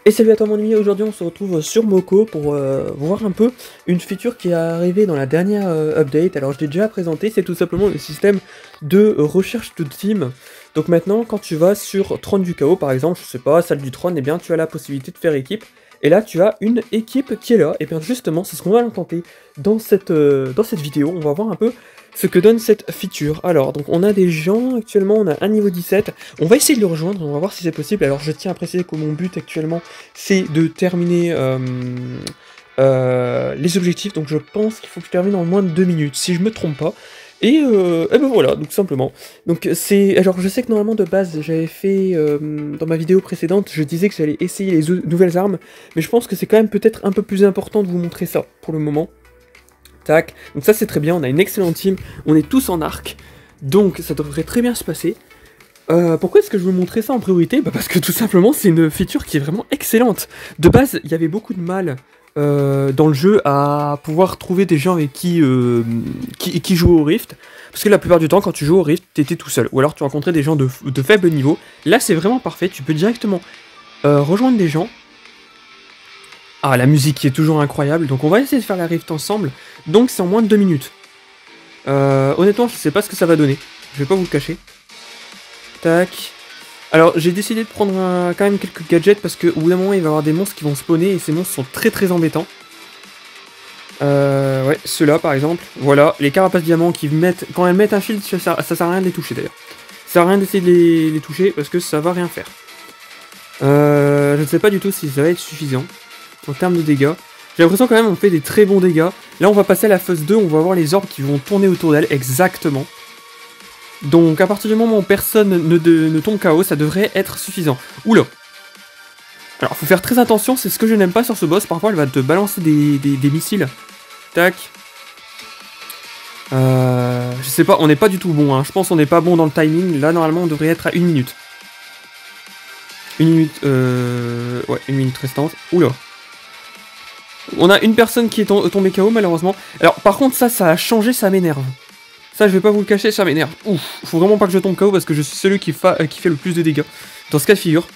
Et salut à toi mon ami, aujourd'hui on se retrouve sur Moko pour voir un peu une feature qui est arrivée dans la dernière update. Alors je l'ai déjà présenté, c'est tout simplement le système de recherche de team. Donc maintenant quand tu vas sur Trône du Chaos par exemple, je sais pas, salle du trône, et bien tu as la possibilité de faire équipe. Et là tu as une équipe qui est là, et bien justement c'est ce qu'on va tenter dans cette vidéo. On va voir un peu ce que donne cette feature. Alors, donc on a des gens, actuellement on a un niveau 17, on va essayer de le rejoindre, on va voir si c'est possible. Alors je tiens à préciser que mon but actuellement c'est de terminer les objectifs, donc je pense qu'il faut que je termine en moins de 2 minutes, si je me trompe pas. Et ben voilà, donc simplement. Donc c'est... Alors je sais que normalement de base j'avais fait, dans ma vidéo précédente, je disais que j'allais essayer les nouvelles armes, mais je pense que c'est quand même peut-être un peu plus important de vous montrer ça, pour le moment. Tac, donc ça c'est très bien, on a une excellente team, on est tous en arc, donc ça devrait très bien se passer. Pourquoi est-ce que je veux montrer ça en priorité? Bah parce que tout simplement c'est une feature qui est vraiment excellente. De base, il y avait beaucoup de mal dans le jeu à pouvoir trouver des gens avec qui jouent au Rift, parce que la plupart du temps quand tu joues au Rift, t'étais tout seul, ou alors tu rencontrais des gens de faible niveau. Là c'est vraiment parfait, tu peux directement rejoindre des gens. Ah, la musique qui est toujours incroyable, donc on va essayer de faire la Rift ensemble, donc c'est en moins de 2 minutes. Honnêtement, je sais pas ce que ça va donner, je vais pas vous le cacher. Tac. Alors, j'ai décidé de prendre quand même quelques gadgets, parce qu'au bout d'un moment, il va y avoir des monstres qui vont spawner, et ces monstres sont très embêtants. Ouais, ceux-là par exemple, voilà, les carapaces diamants qui mettent, quand elles mettent un shield, ça sert à rien de les toucher d'ailleurs. Ça sert à rien d'essayer de les toucher, parce que ça va rien faire. Je ne sais pas du tout si ça va être suffisant. En termes de dégâts, j'ai l'impression quand même on fait des très bons dégâts. Là on va passer à la phase 2, on va voir les orbes qui vont tourner autour d'elle, exactement. Donc à partir du moment où personne ne tombe KO, ça devrait être suffisant. Oula. Alors faut faire très attention, c'est ce que je n'aime pas sur ce boss, parfois elle va te balancer des missiles. Tac. Je sais pas, on n'est pas du tout bon, hein. Je pense qu'on n'est pas bon dans le timing, là normalement on devrait être à 1 minute. 1 minute, ouais, 1 minute restante. Oula. On a une personne qui est tombée KO malheureusement. Alors par contre ça a changé, ça m'énerve. Ça je vais pas vous le cacher, ça m'énerve. Ouf, faut vraiment pas que je tombe KO parce que je suis celui qui fait le plus de dégâts dans ce cas de figure.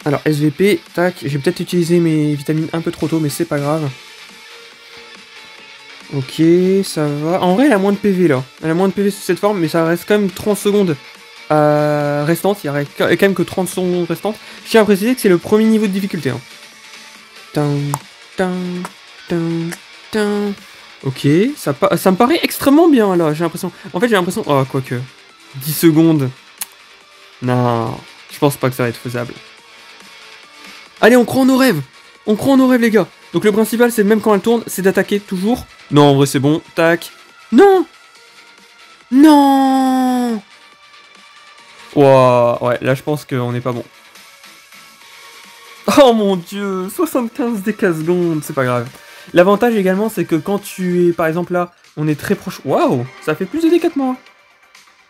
Alors SVP, tac, j'ai peut-être utilisé mes vitamines un peu trop tôt mais c'est pas grave. Ok, ça va. En vrai elle a moins de PV là. Elle a moins de PV sous cette forme mais ça reste quand même 30 secondes restantes. Il y a quand même que 30 secondes restantes. Je tiens à préciser que c'est le premier niveau de difficulté. Hein. Ok, ça me paraît extrêmement bien là, j'ai l'impression. En fait j'ai l'impression... Oh, quoique. 10 secondes. Non, je pense pas que ça va être faisable. Allez, on croit en nos rêves. On croit en nos rêves les gars. Donc le principal c'est même quand elle tourne, c'est d'attaquer toujours. Non, en vrai c'est bon, tac. Non. Non. Wow, ouais, là je pense qu'on n'est pas bon. Oh mon dieu, 75 dégâts secondes, c'est pas grave. L'avantage également, c'est que quand tu es, par exemple là, on est très proche... Waouh, ça fait plus de dégâts que moi.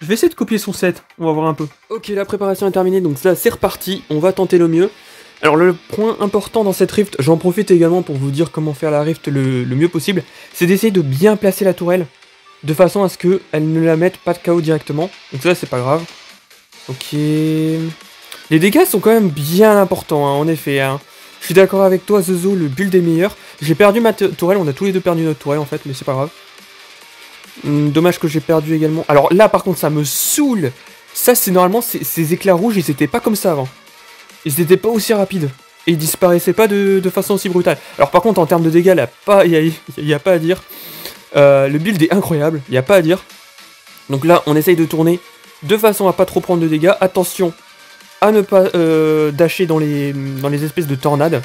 Je vais essayer de copier son set, on va voir un peu. Ok, la préparation est terminée, donc là c'est reparti, on va tenter le mieux. Alors le point important dans cette rift, j'en profite également pour vous dire comment faire la rift le mieux possible, c'est d'essayer de bien placer la tourelle, de façon à ce qu'elle ne la mette pas de KO directement. Donc ça c'est pas grave. Ok... Les dégâts sont quand même bien importants, hein, en effet. Hein. Je suis d'accord avec toi, Zozo, le build est meilleur. J'ai perdu ma tourelle, on a tous les deux perdu notre tourelle en fait, mais c'est pas grave. Dommage que j'ai perdu également. Alors là, par contre, ça me saoule. Ça, c'est normalement, ces éclats rouges, ils étaient pas comme ça avant. Ils étaient pas aussi rapides. Et ils disparaissaient pas de façon aussi brutale. Alors par contre, en termes de dégâts, il y a pas à dire. Le build est incroyable, il y a pas à dire. Donc là, on essaye de tourner de façon à pas trop prendre de dégâts. Attention à ne pas dasher dans les espèces de tornades.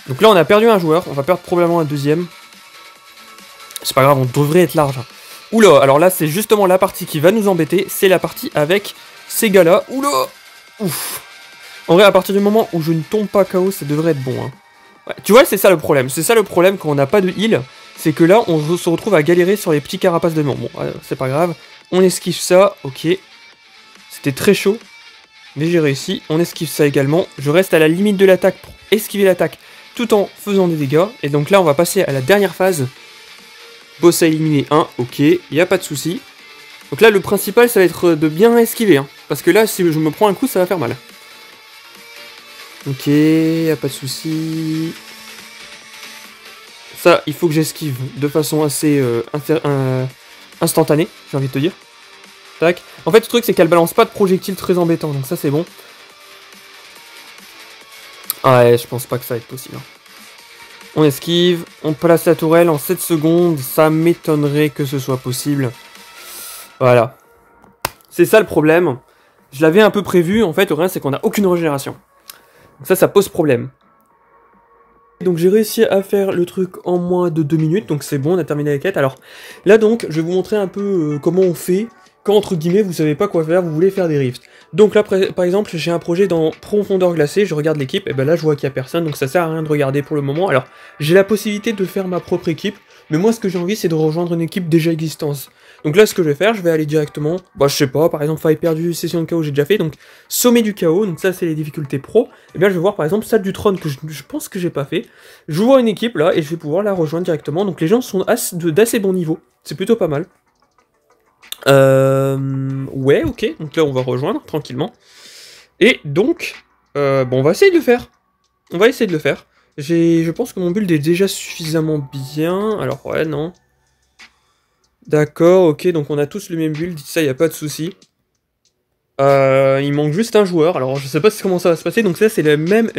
Donc là on a perdu un joueur, on va perdre probablement un deuxième. C'est pas grave, on devrait être large. Oula, alors là c'est justement la partie qui va nous embêter, c'est la partie avec ces gars là. Oula. Ouf. En vrai à partir du moment où je ne tombe pas KO ça devrait être bon. Hein. Ouais, tu vois c'est ça le problème, quand on n'a pas de heal. C'est que là on se retrouve à galérer sur les petits carapaces de mort. Bon c'est pas grave, on esquive ça, ok. C'était très chaud. Mais j'ai réussi, on esquive ça également. Je reste à la limite de l'attaque pour esquiver l'attaque tout en faisant des dégâts. Et donc là, on va passer à la dernière phase. Boss à éliminer 1, ok, il n'y a pas de souci. Donc là, le principal, ça va être de bien esquiver. Hein, parce que là, si je me prends un coup, ça va faire mal. Ok, y a pas de souci. Ça, il faut que j'esquive de façon assez instantanée, j'ai envie de te dire. Tac. En fait, le truc, c'est qu'elle balance pas de projectiles très embêtants, donc ça, c'est bon. Ah ouais, je pense pas que ça va être possible. On esquive, on place la tourelle en 7 secondes, ça m'étonnerait que ce soit possible. Voilà. C'est ça le problème. Je l'avais un peu prévu, en fait, le rien c'est qu'on n'a aucune régénération. Donc ça pose problème. Donc j'ai réussi à faire le truc en moins de 2 minutes, donc c'est bon, on a terminé la quête. Alors là donc, je vais vous montrer un peu comment on fait quand entre guillemets vous savez pas quoi faire, vous voulez faire des rifts. Donc là par exemple, j'ai un projet dans Profondeur Glacée, je regarde l'équipe, et ben là je vois qu'il y a personne, donc ça sert à rien de regarder pour le moment. Alors j'ai la possibilité de faire ma propre équipe, mais moi ce que j'ai envie c'est de rejoindre une équipe déjà existante. Donc là ce que je vais faire, je vais aller directement, bah je sais pas, par exemple faille perdue, session de chaos j'ai déjà fait, donc sommet du chaos, donc ça c'est les difficultés pro. Et bien je vais voir par exemple salle du trône que je pense que j'ai pas fait. Je vois une équipe là et je vais pouvoir la rejoindre directement, donc les gens sont d'assez bon niveau, c'est plutôt pas mal. Ouais, ok, donc là on va rejoindre tranquillement. Et donc, bon, on va essayer de le faire. On va essayer de le faire. Je pense que mon build est déjà suffisamment bien. Alors, ouais, non. D'accord, ok, donc on a tous le même build, ça y a pas de souci. Il manque juste un joueur, alors je sais pas comment ça va se passer, donc ça c'est la même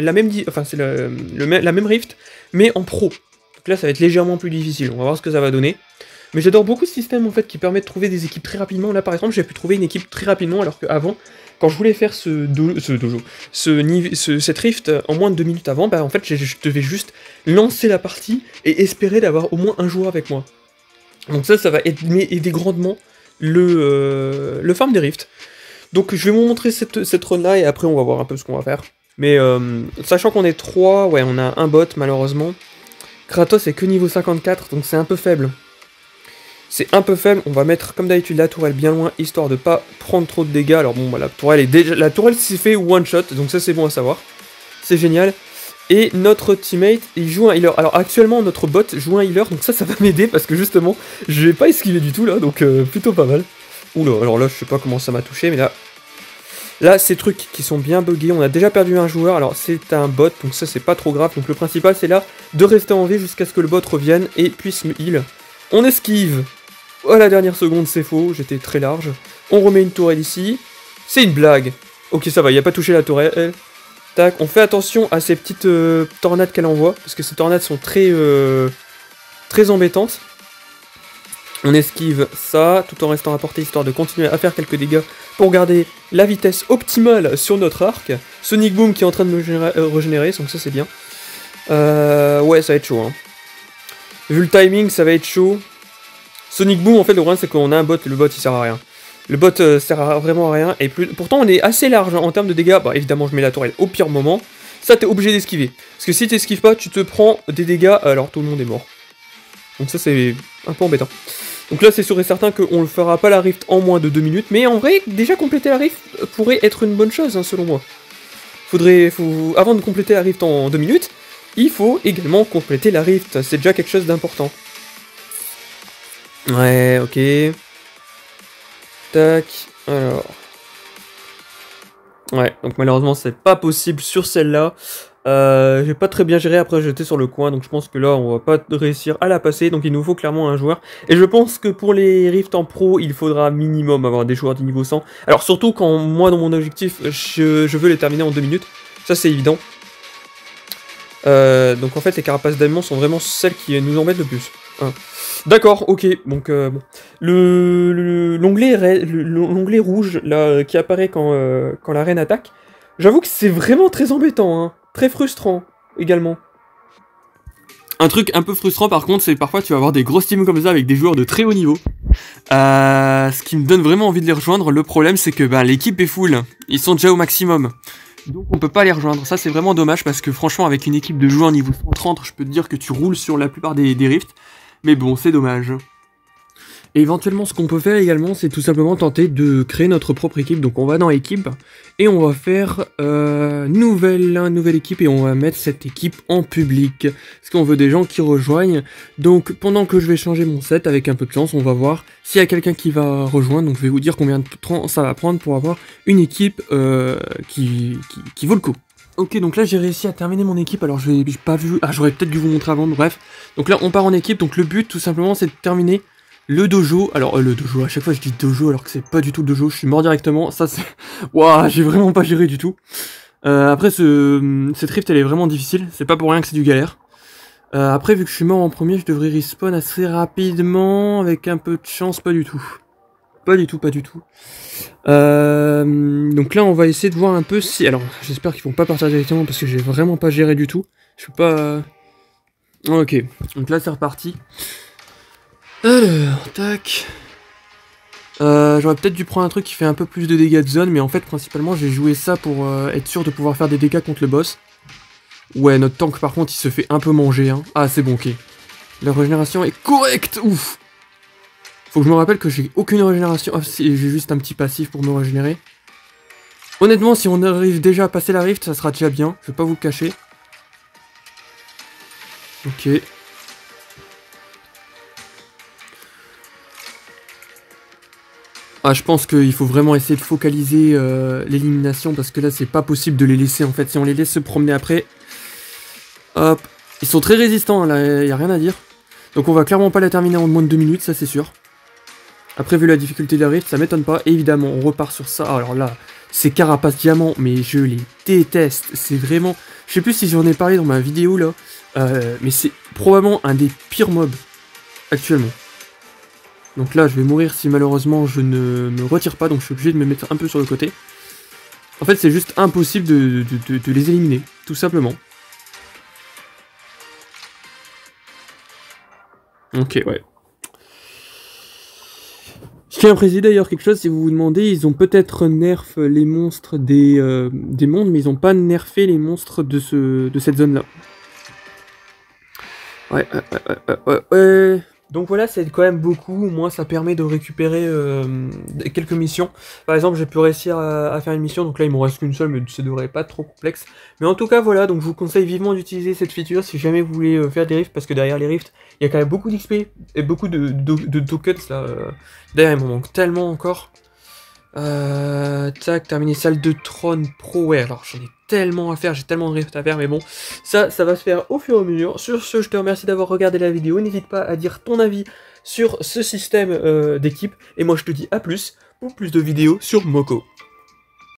rift, mais en pro. Donc là ça va être légèrement plus difficile, on va voir ce que ça va donner. Mais j'adore beaucoup ce système en fait qui permet de trouver des équipes très rapidement. Là par exemple j'ai pu trouver une équipe très rapidement alors qu'avant, quand je voulais faire cette rift en moins de 2 minutes avant, bah en fait je devais juste lancer la partie et espérer d'avoir au moins un joueur avec moi. Donc ça va aider grandement le farm des rifts. Donc je vais vous montrer cette run là et après on va voir un peu ce qu'on va faire. Mais sachant qu'on est 3, ouais on a un bot malheureusement. Kratos est que niveau 54 donc c'est un peu faible. C'est un peu faible, on va mettre comme d'habitude la tourelle bien loin, histoire de pas prendre trop de dégâts. Alors bon, bah, la tourelle s'est fait one shot, donc ça c'est bon à savoir. C'est génial. Et notre teammate, il joue un healer. Alors actuellement notre bot joue un healer, donc ça va m'aider parce que justement, je vais pas esquiver du tout là, donc plutôt pas mal. Oula, alors là je sais pas comment ça m'a touché, mais là ces trucs qui sont bien buggés, on a déjà perdu un joueur, alors c'est un bot, donc ça c'est pas trop grave. Donc le principal c'est là de rester en vie jusqu'à ce que le bot revienne et puisse me heal. On esquive. Oh, la dernière seconde, c'est faux, j'étais très large. On remet une tourelle ici. C'est une blague. Ok, ça va, il a pas touché la tourelle. Tac, on fait attention à ces petites tornades qu'elle envoie, parce que ces tornades sont très embêtantes. On esquive ça, tout en restant à portée, histoire de continuer à faire quelques dégâts pour garder la vitesse optimale sur notre arc. Sonic Boom qui est en train de me régénérer, donc ça c'est bien. Ouais, ça va être chaud. Hein. Vu le timing, ça va être chaud. Sonic Boom, en fait, le problème, c'est qu'on a un bot, le bot, il sert à rien. Le bot sert vraiment à rien, et pourtant, on est assez large hein, en termes de dégâts. Bah, évidemment, je mets la tourelle au pire moment. Ça, t'es obligé d'esquiver. Parce que si t'esquives pas, tu te prends des dégâts, alors tout le monde est mort. Donc ça, c'est un peu embêtant. Donc là, c'est sûr et certain qu'on ne fera pas la rift en moins de 2 minutes, mais en vrai, déjà compléter la rift pourrait être une bonne chose, hein, selon moi. Avant de compléter la rift en 2 minutes, il faut également compléter la rift. C'est déjà quelque chose d'important. Ouais, ok. Tac, alors. Ouais, donc malheureusement c'est pas possible sur celle-là. J'ai pas très bien géré, après j'étais sur le coin, donc je pense que là on va pas réussir à la passer, donc il nous faut clairement un joueur. Et je pense que pour les rifts en pro, il faudra minimum avoir des joueurs du niveau 100. Alors surtout quand moi dans mon objectif, je veux les terminer en 2 minutes, ça c'est évident. Donc en fait les carapaces d'aimants sont vraiment celles qui nous embêtent le plus. Hein. D'accord, ok, donc bon. L'onglet rouge là, qui apparaît quand la reine attaque, j'avoue que c'est vraiment très embêtant, hein. Très frustrant également. Un truc un peu frustrant par contre, c'est parfois tu vas avoir des grosses teams comme ça avec des joueurs de très haut niveau. Ce qui me donne vraiment envie de les rejoindre. Le problème c'est que l'équipe est full, ils sont déjà au maximum. Donc on peut pas les rejoindre, ça c'est vraiment dommage parce que franchement avec une équipe de joueurs niveau 130, je peux te dire que tu roules sur la plupart des rifts. Mais bon, c'est dommage. Et éventuellement, ce qu'on peut faire également, c'est tout simplement tenter de créer notre propre équipe. Donc on va dans équipe, et on va faire nouvelle équipe, et on va mettre cette équipe en public. Parce qu'on veut des gens qui rejoignent. Donc pendant que je vais changer mon set, avec un peu de chance, on va voir s'il y a quelqu'un qui va rejoindre. Donc je vais vous dire combien de temps ça va prendre pour avoir une équipe qui vaut le coup. Ok, donc là j'ai réussi à terminer mon équipe, alors j'ai pas vu... Ah, j'aurais peut-être dû vous montrer avant, bref. Donc là on part en équipe, donc le but tout simplement c'est de terminer le dojo. Alors le dojo, à chaque fois je dis dojo alors que c'est pas du tout le dojo, je suis mort directement, ça c'est... Waouh, j'ai vraiment pas géré du tout. Après cette rift elle est vraiment difficile, c'est pas pour rien que c'est du galère. Après vu que je suis mort en premier, je devrais respawn assez rapidement, avec un peu de chance, pas du tout. Pas du tout, pas du tout. Donc là, on va essayer de voir un peu si... Alors, j'espère qu'ils vont pas partir directement parce que j'ai vraiment pas géré du tout. Je peux pas... Ok, donc là, c'est reparti. Alors, tac... J'aurais peut-être dû prendre un truc qui fait un peu plus de dégâts de zone, mais en fait, principalement, j'ai joué ça pour être sûr de pouvoir faire des dégâts contre le boss. Ouais, notre tank, par contre, il se fait un peu manger, hein. Ah, c'est bon, ok. La régénération est correcte, ouf. Faut que je me rappelle que j'ai aucune régénération. Ah, si, j'ai juste un petit passif pour me régénérer. Honnêtement, si on arrive déjà à passer la rift, ça sera déjà bien. Je vais pas vous le cacher. Ok. Ah, je pense qu'il faut vraiment essayer de focaliser l'élimination parce que là, c'est pas possible de les laisser en fait. Si on les laisse se promener après. Hop. Ils sont très résistants, hein, là, y a rien à dire. Donc on va clairement pas la terminer en moins de 2 minutes, ça c'est sûr. Après, vu la difficulté de la rift, ça m'étonne pas. Évidemment, on repart sur ça. Alors là, ces carapaces diamants, mais je les déteste. C'est vraiment... Je sais plus si j'en ai parlé dans ma vidéo, là. Mais c'est probablement un des pires mobs actuellement. Donc là, je vais mourir si malheureusement je ne me retire pas. Donc je suis obligé de me mettre un peu sur le côté. En fait, c'est juste impossible de les éliminer. Tout simplement. Ok, ouais. Je tiens à préciser d'ailleurs quelque chose, si vous vous demandez, ils ont peut-être nerf les monstres des mondes, mais ils n'ont pas nerfé les monstres de cette zone-là. Ouais. Donc voilà, c'est quand même beaucoup, au moins ça permet de récupérer quelques missions. Par exemple, j'ai pu réussir à faire une mission, donc là il m'en reste qu'une seule, mais ça devrait pas être trop complexe. Mais en tout cas, voilà, donc je vous conseille vivement d'utiliser cette feature si jamais vous voulez faire des rifts, parce que derrière les rifts, il y a quand même beaucoup d'XP et beaucoup de tokens là. D'ailleurs, il m'en manque tellement encore. Tac, terminer salle de trône pro, ouais, alors j'en ai tellement à faire, j'ai tellement de rifts à faire, mais bon, ça va se faire au fur et à mesure. Sur ce, je te remercie d'avoir regardé la vidéo, n'hésite pas à dire ton avis sur ce système d'équipe, et moi je te dis à plus, pour plus de vidéos sur Moko.